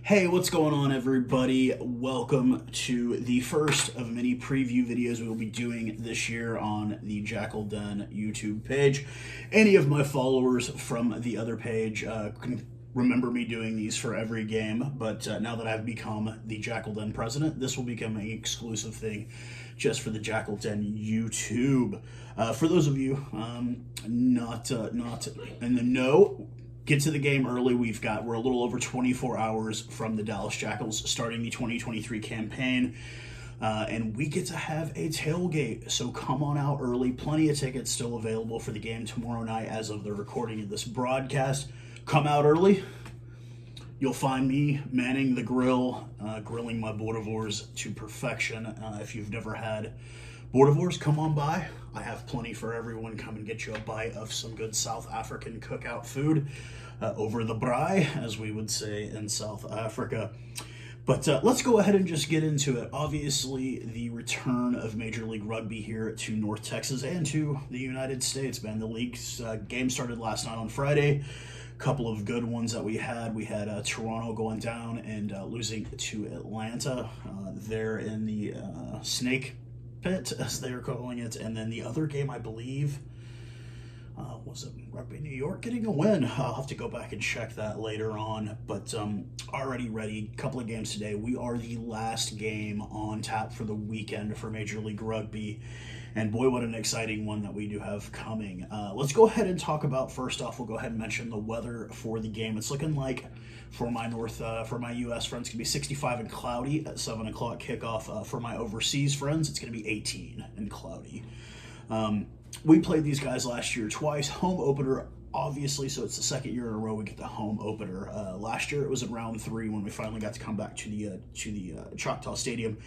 Hey, what's going on, everybody? Welcome to the first of many preview videos we will be doing this year on the Jackal Den YouTube page. Any of my followers from the other page can remember me doing these for every game, but now that I've become the Jackal Den president, this will become an exclusive thing just for the Jackal Den YouTube. For those of you not in the know, get to the game early. We're a little over 24 hours from the Dallas Jackals starting the 2023 campaign. And we get to have a tailgate, so come on out early. Plenty of tickets still available for the game tomorrow night as of the recording of this broadcast. Come out early. You'll find me manning the grill, grilling my boerewors to perfection. If you've never had boerewors, come on by. I have plenty for everyone. Come and get you a bite of some good South African cookout food over the braai, as we would say in South Africa. But let's go ahead and just get into it. Obviously, the return of Major League Rugby here to North Texas and to the United States, man. The league's game started last night on Friday. Couple of good ones that we had. We had Toronto going down and losing to Atlanta. There in the snake pit, as they are calling it. And then the other game, I believe, was it Rugby New York getting a win? I'll have to go back and check that later on. But already ready. Couple of games today. We are the last game on tap for the weekend for Major League Rugby. And boy, what an exciting one that we do have coming. Let's go ahead and talk about, first off, we'll go ahead and mention the weather for the game. It's looking like for my U.S. friends, it's going to be 65 and cloudy at 7 o'clock kickoff. For my overseas friends, it's going to be 18 and cloudy. We played these guys last year twice. Home opener, obviously, so it's the second year in a row we get the home opener. Last year it was in round 3 when we finally got to come back to the Choctaw Stadium.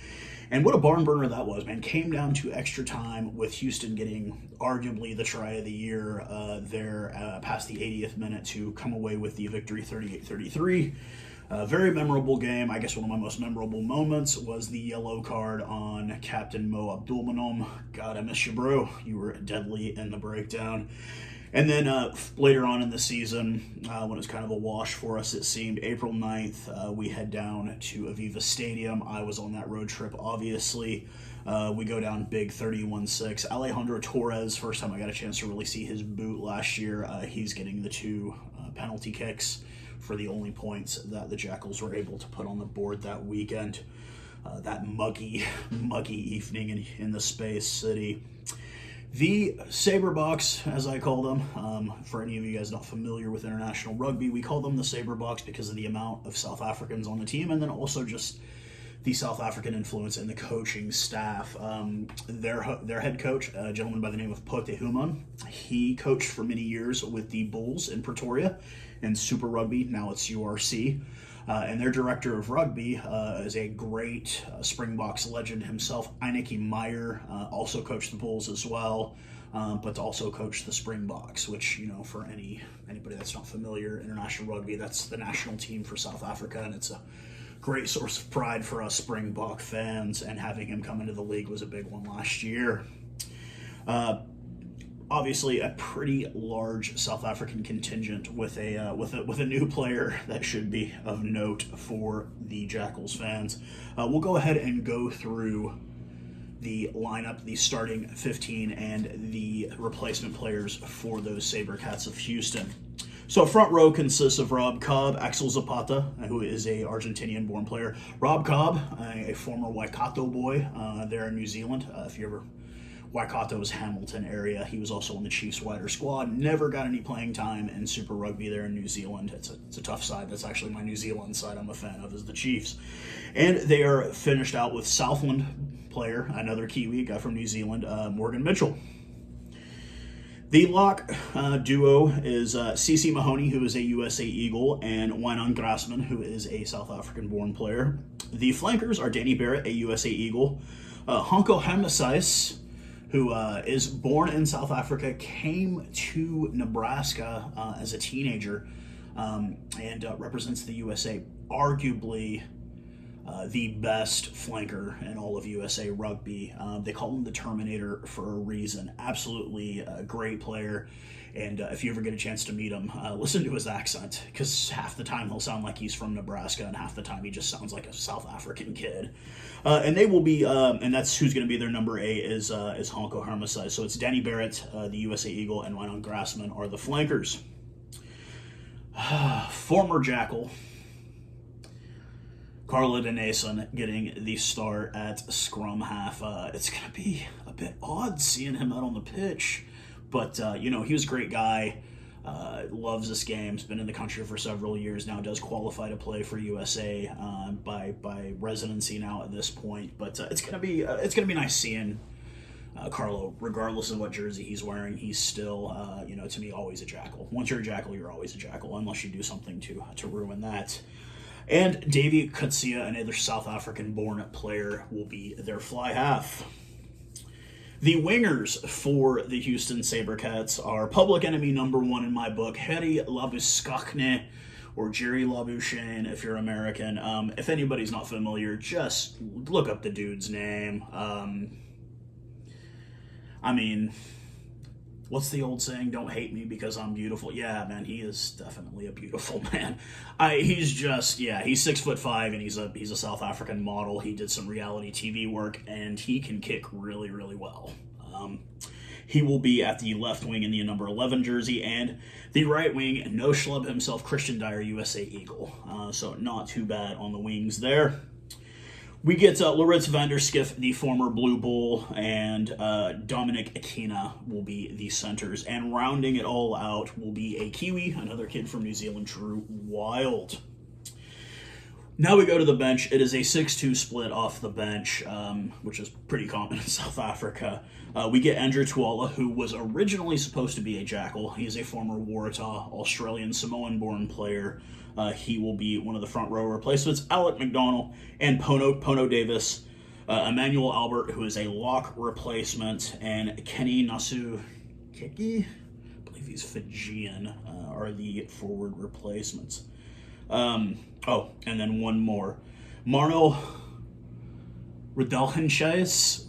And what a barn burner that was, man. Came down to extra time with Houston getting arguably the try of the year there past the 80th minute to come away with the victory 38-33. Very memorable game. I guess one of my most memorable moments was the yellow card on Captain Mo Abdulmanom. God, I miss you, bro. You were deadly in the breakdown. And then later on in the season, when it was kind of a wash for us, it seemed, April 9th, we head down to Aviva Stadium. I was on that road trip, obviously. We go down big 31-6. Alejandro Torres, first time I got a chance to really see his boot last year. He's getting the 2 penalty kicks for the only points that the Jackals were able to put on the board that weekend. That muggy evening in the Space City. The Saberbox, as I call them, for any of you guys not familiar with international rugby, we call them the Saberbox because of the amount of South Africans on the team, and then also just the South African influence in the coaching staff. Their head coach, a gentleman by the name of Pote Human, he coached for many years with the Bulls in Pretoria in Super Rugby. Now it's URC. And their director of rugby is a great Springboks legend himself, Eineke Meyer, also coached the Bulls as well, but also coached the Springboks, which, you know, for anybody that's not familiar, international rugby, that's the national team for South Africa, and it's a great source of pride for us Springbok fans, and having him come into the league was a big one last year. Obviously, a pretty large South African contingent with a new player that should be of note for the Jackals fans. We'll go ahead and go through the lineup, the starting 15, and the replacement players for those Sabercats of Houston. So front row consists of Rob Cobb, Axel Zapata, who is a Argentinian-born player. Rob Cobb, a former Waikato boy there in New Zealand. If you ever Waikato's Hamilton area. He was also on the Chiefs wider squad. Never got any playing time in Super Rugby there in New Zealand. It's a tough side. That's actually my New Zealand side I'm a fan of, is the Chiefs. And they are finished out with Southland player, another Kiwi, guy from New Zealand, Morgan Mitchell. The lock duo is CeCe Mahoney, who is a USA Eagle, and Wynon Grassman, who is a South African-born player. The flankers are Danny Barrett, a USA Eagle, Honko Hamnesais, who is born in South Africa, came to Nebraska as a teenager, and represents the USA. Arguably the best flanker in all of USA Rugby. They call him the Terminator for a reason. Absolutely a great player. And if you ever get a chance to meet him, listen to his accent, because half the time he'll sound like he's from Nebraska, and half the time he just sounds like a South African kid. And they will be, and that's who's going to be their number 8 is Honko Hermesai. So it's Danny Barrett, the USA Eagle, and Ryan Grassman are the flankers. Former Jackal Carla Denason getting the start at scrum half. It's going to be a bit odd seeing him out on the pitch. But, he was a great guy, loves this game, has been in the country for several years now, does qualify to play for USA by residency now at this point. But it's gonna be nice seeing Carlo, regardless of what jersey he's wearing. He's still, to me, always a Jackal. Once you're a Jackal, you're always a Jackal, unless you do something to ruin that. And Davy Kutsia, another South African-born player, will be their fly half. The wingers for the Houston Sabercats are public enemy number 1 in my book, Harry Labuschagne, or Jerry Labuschagne if you're American. If anybody's not familiar, just look up the dude's name. What's the old saying? Don't hate me because I'm beautiful. Yeah, man, he is definitely a beautiful man. He's 6'5", and he's a South African model. He did some reality TV work, and he can kick really, really well. He will be at the left wing in the number 11 jersey, and the right wing, no schlub himself, Christian Dyer, USA Eagle. So not too bad on the wings there. We get Laurits van der Skiff, the former Blue Bull, and Dominic Akina will be the centers. And rounding it all out will be a Kiwi, another kid from New Zealand, Drew Wild. Now we go to the bench. It is a 6-2 split off the bench, which is pretty common in South Africa. We get Andrew Tuala, who was originally supposed to be a Jackal. He is a former Waratah Australian Samoan-born player. He will be one of the front row replacements. Alec McDonald and Pono Davis. Emmanuel Albert, who is a lock replacement, and Kenny Nasu Kiki, I believe he's Fijian, are the forward replacements. And then one more. Marno Redelhenscheis.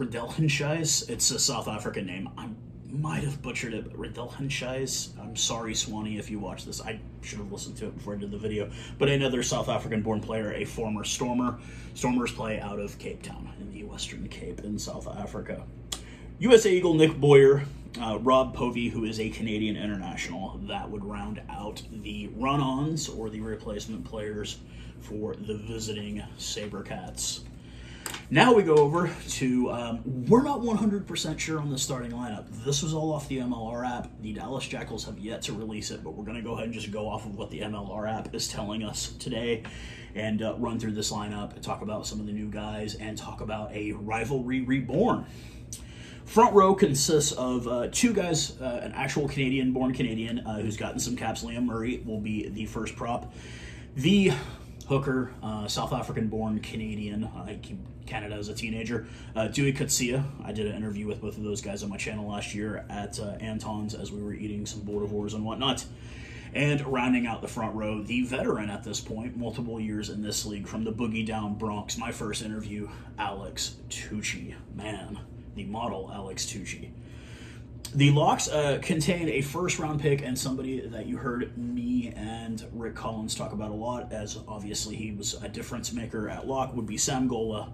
It's a South African name. I might have butchered it, but Redelhenscheis. I'm sorry, Swanee, if you watch this. I should have listened to it before I did the video. But another South African-born player, a former Stormer. Stormers play out of Cape Town in the Western Cape in South Africa. USA Eagle Nick Boyer, Rob Povey, who is a Canadian international. That would round out the run-ons or the replacement players for the visiting Sabercats. Now we go over to, we're not 100% sure on the starting lineup. This was all off the MLR app. The Dallas Jackals have yet to release it, but we're going to go ahead and just go off of what the MLR app is telling us today and run through this lineup, talk about some of the new guys, and talk about a rivalry reborn. Front row consists of 2 guys, an actual Canadian-born Canadian who's gotten some caps. Liam Murray will be the first prop. The hooker, South African-born Canadian, he came to Canada as a teenager. Dewey Kutsia, I did an interview with both of those guys on my channel last year at Anton's as we were eating some Boerewors and whatnot. And rounding out the front row, the veteran at this point, multiple years in this league, from the Boogie Down Bronx, my first interview, Alex Tucci. Man, the model Alex Tucci. The locks contain a first-round pick and somebody that you heard me and Rick Collins talk about a lot, as obviously he was a difference maker at lock, would be Sam Gola,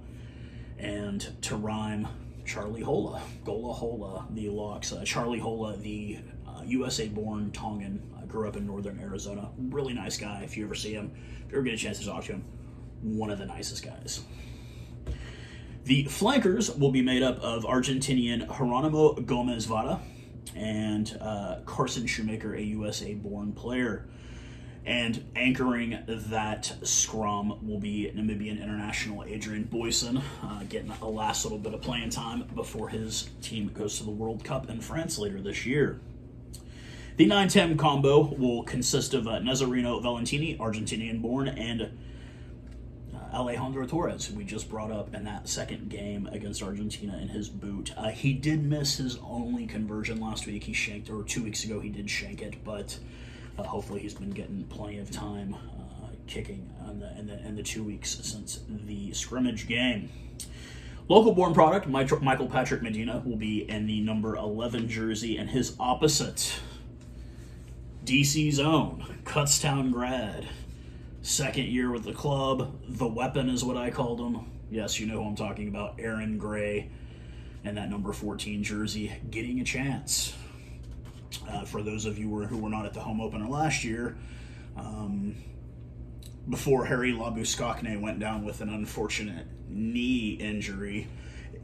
and to rhyme, Charlie Hola. Gola Hola, the locks. Charlie Hola, the USA-born Tongan, grew up in northern Arizona. Really nice guy. If you ever see him, if you ever get a chance to talk to him, one of the nicest guys. The flankers will be made up of Argentinian Geronimo Gomez Vara and Carson Shoemaker, a USA-born player. And anchoring that scrum will be Namibian international Adrian Boyson, getting a last little bit of playing time before his team goes to the World Cup in France later this year. The 9-10 combo will consist of Nazareno Valentini, Argentinian-born, and Alejandro Torres, who we just brought up in that second game against Argentina in his boot. He did miss his only conversion last week. He shanked, or 2 weeks ago he did shank it, but hopefully he's been getting plenty of time kicking in the 2 weeks since the scrimmage game. Local born product, Michael Patrick Medina will be in the number 11 jersey, and his opposite, DC's own, Kutztown grad, second year with the club. The weapon is what I called him. Yes, you know who I'm talking about, Aaron Gray, and that number 14 jersey getting a chance. For those of you who were not at the home opener last year, before Harry Labuskakne went down with an unfortunate knee injury,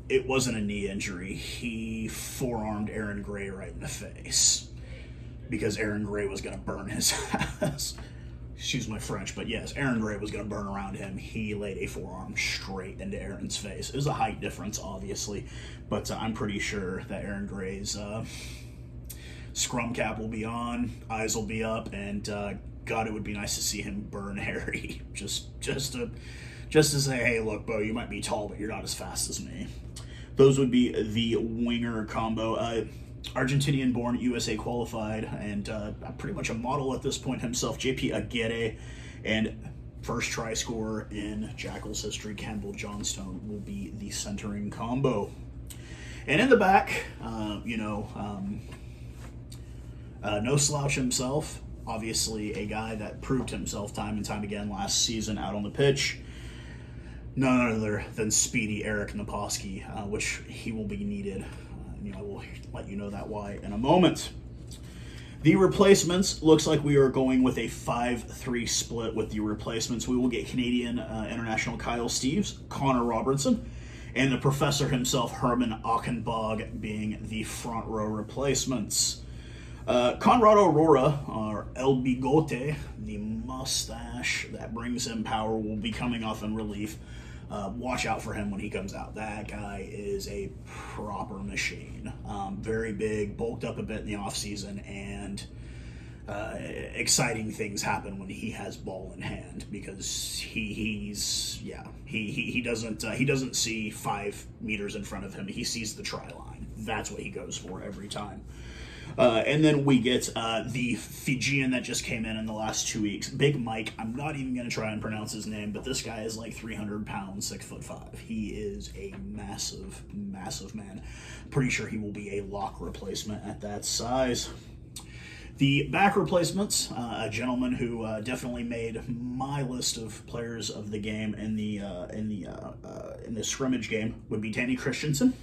it wasn't a knee injury. He forearmed Aaron Gray right in the face because Aaron Gray was going to burn his ass. Excuse my French, but yes, Aaron Gray was going to burn around him. He laid a forearm straight into Aaron's face. It was a height difference, obviously, but I'm pretty sure that Aaron Gray's scrum cap will be on, eyes will be up, and God, it would be nice to see him burn Harry. Just to say, hey, look, Bo, you might be tall, but you're not as fast as me. Those would be the winger combo. Argentinian-born, USA qualified, and pretty much a model at this point himself, JP Aguirre, and first try scorer in Jackals history, Campbell Johnstone, will be the centering combo. And in the back, no slouch himself. Obviously, a guy that proved himself time and time again last season out on the pitch. None other than speedy Eric Naposki, which he will be needed. I will let you know that why in a moment. The replacements, looks like we are going with a 5-3 split with the replacements. We will get Canadian international Kyle Steeves, Connor Robertson, and the professor himself, Herman Achenbog, being the front row replacements. Conrad Aurora, or El Bigote, the mustache that brings him power, will be coming off in relief. Watch out for him when he comes out. That guy is a proper machine. Very big, bulked up a bit in the offseason, and exciting things happen when he has ball in hand because he doesn't see 5 meters in front of him. He sees the try line. That's what he goes for every time. And then we get the Fijian that just came in the last 2 weeks. Big Mike. I'm not even going to try and pronounce his name, but this guy is like 300 pounds, 6'5". He is a massive, massive man. Pretty sure he will be a lock replacement at that size. The back replacements, a gentleman who definitely made my list of players of the game in the scrimmage game, would be Danny Christensen.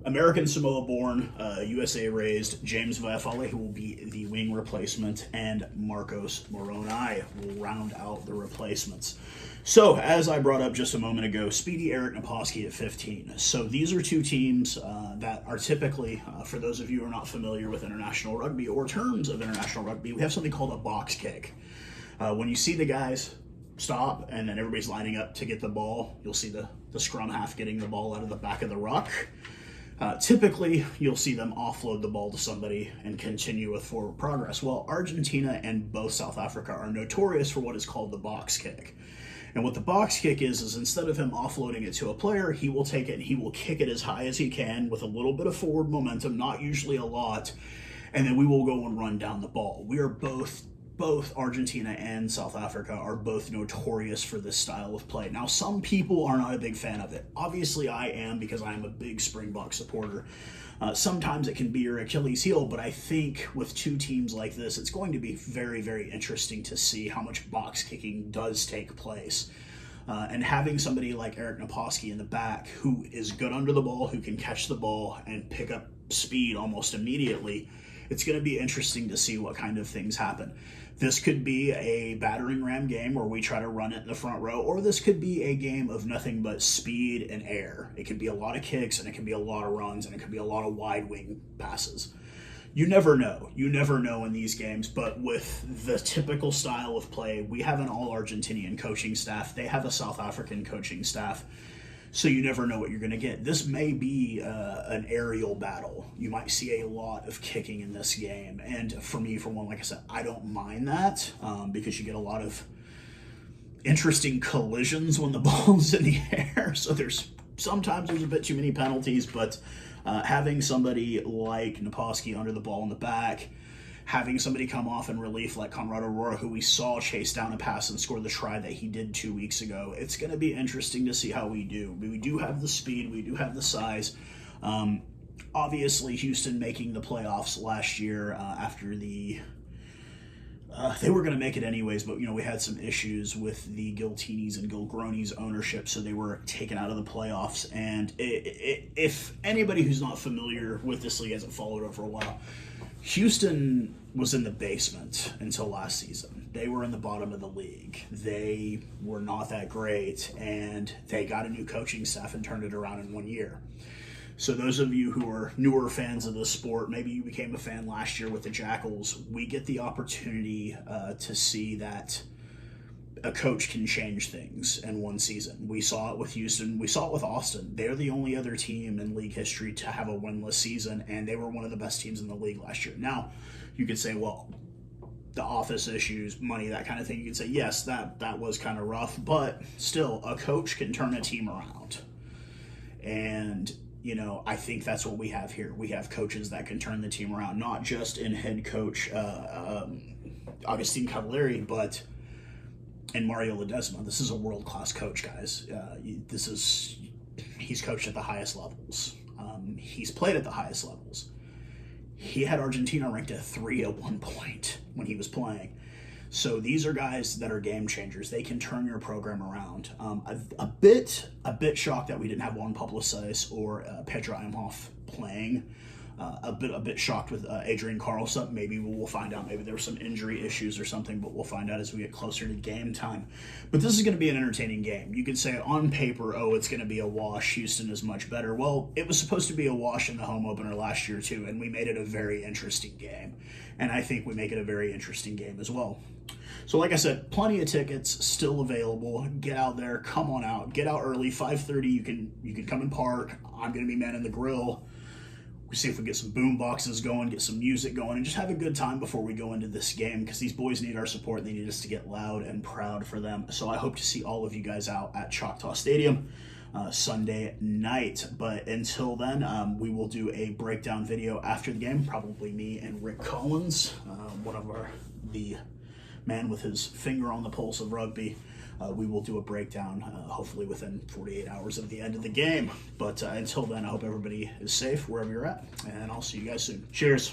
American Samoa-born, USA raised James Viafale, who will be the wing replacement, and Marcos Moroni will round out the replacements. So, as I brought up just a moment ago, speedy Eric Naposki at 15. So these are two teams that are typically, for those of you who are not familiar with international rugby or terms of international rugby, we have something called a box kick. When you see the guys stop and then everybody's lining up to get the ball, you'll see the scrum half getting the ball out of the back of the ruck. Typically, you'll see them offload the ball to somebody and continue with forward progress. Well, Argentina and both South Africa are notorious for what is called the box kick. And what the box kick is instead of him offloading it to a player, he will take it and he will kick it as high as he can with a little bit of forward momentum, not usually a lot, and then we will go and run down the ball. We are both Argentina and South Africa are both notorious for this style of play. Now, some people are not a big fan of it. Obviously, I am because I am a big Springbok supporter. Sometimes it can be your Achilles heel, but I think with two teams like this, it's going to be very, very interesting to see how much box kicking does take place. And having somebody like Eric Naposki in the back who is good under the ball, who can catch the ball and pick up speed almost immediately, it's going to be interesting to see what kind of things happen. This could be a battering ram game where we try to run it in the front row, or this could be a game of nothing but speed and air. It could be a lot of kicks, and it could be a lot of runs, and it could be a lot of wide wing passes. You never know. You never know in these games, but with the typical style of play, we have an all-Argentinian coaching staff. They have a South African coaching staff. So you never know what you're going to get. This may be an aerial battle. You might see a lot of kicking in this game. And for me, for one, like I said, I don't mind that because you get a lot of interesting collisions when the ball's in the air. So sometimes there's a bit too many penalties, but having somebody like Naposki under the ball in the back, having somebody come off in relief like Conrad Aurora, who we saw chase down a pass and score the try that he did 2 weeks ago, it's going to be interesting to see how we do. We do have the speed, we do have the size. Obviously, Houston making the playoffs last year after the... they were going to make it anyways, but, we had some issues with the Giltinis and Gilgronis ownership, so they were taken out of the playoffs. And if anybody who's not familiar with this league hasn't followed it for a while, Houston was in the basement until last season. They were in the bottom of the league. They were not that great, and they got a new coaching staff and turned it around in 1 year. So those of you who are newer fans of the sport, maybe you became a fan last year with the Jackals, we get the opportunity to see that a coach can change things in one season. We saw it with Houston. We saw it with Austin. They're the only other team in league history to have a winless season, and they were one of the best teams in the league last year. Now, you could say, well, the office issues, money, that kind of thing. You could say, yes, that was kind of rough, but still, a coach can turn a team around. And I think that's what we have here. We have coaches that can turn the team around, not just in head coach Agustin Cavallari, but in Mario Ledesma. This is a world-class coach, guys. He's coached at the highest levels. He's played at the highest levels. He had Argentina ranked at 3 at one point when he was playing. So these are guys that are game changers. They can turn your program around. A bit shocked that we didn't have Juan Publicis or Pedro Imhoff playing. A bit shocked with Adrian Carlson. Maybe we'll find out. Maybe there were some injury issues or something, but we'll find out as we get closer to game time. But this is going to be an entertaining game. You could say on paper, it's going to be a wash. Houston is much better. Well, it was supposed to be a wash in the home opener last year too, and we made it a very interesting game. And I think we make it a very interesting game as well. So like I said, plenty of tickets still available. Get out there, come on out, get out early. 5:30, you can come and park. I'm going to be manning the grill. We see if we get some boom boxes going, get some music going, and just have a good time before we go into this game, because these boys need our support. They need us to get loud and proud for them. So I hope to see all of you guys out at Choctaw Stadium Sunday night. But until then, we will do a breakdown video after the game, probably me and Rick Collins, the man with his finger on the pulse of rugby. We will do a breakdown, hopefully within 48 hours of the end of the game. But until then, I hope everybody is safe wherever you're at, and I'll see you guys soon. Cheers.